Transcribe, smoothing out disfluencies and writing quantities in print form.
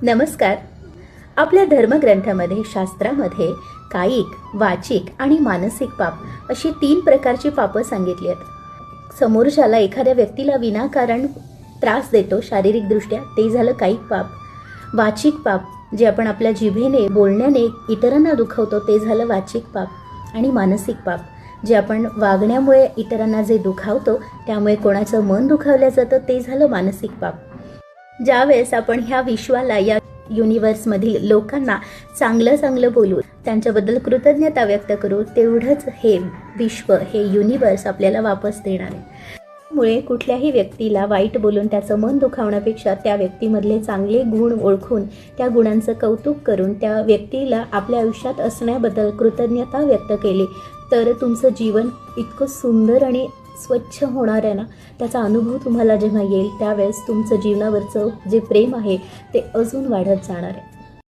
नमस्कार. आपल्या धर्मग्रंथामध्ये शास्त्रामध्ये कायिक, वाचिक आणि मानसिक पाप अशी 3 प्रकारची पापं सांगितली आहेत. समोरच्याला एखाद्या व्यक्तीला विनाकारण त्रास देतो शारीरिकदृष्ट्या, ते झालं कायिक पाप. वाचिक पाप जे आपण आपल्या जिभेने बोलण्याने इतरांना दुखवतो, ते झालं वाचिक पाप. आणि मानसिक पाप जे आपण वागण्यामुळे इतरांना जे दुखावतो, त्यामुळे कोणाचं मन दुखावलं जातं, ते झालं मानसिक पाप. ज्यावेळेस आपण ह्या विश्वाला, या युनिवर्समधील लोकांना चांगलं बोलू, त्यांच्याबद्दल कृतज्ञता व्यक्त करू, तेवढंच हे विश्व, हे युनिवर्स आपल्याला वापस देणार आहे. त्यामुळे कुठल्याही व्यक्तीला वाईट बोलून त्याचं मन दुखावण्यापेक्षा त्या व्यक्तीमधले चांगले गुण ओळखून त्या गुणांचं कौतुक करून त्या व्यक्तीला आपल्या आयुष्यात असण्याबद्दल कृतज्ञता व्यक्त केली तर तुमचं जीवन इतकं सुंदर आणि स्वच्छ होणार आहे ना. त्याचा अनुभव तुम्हाला जेव्हा येईल त्यावेळेस तुमचं जीवनावरचं जे प्रेम आहे ते अजून वाढत जाणार आहे.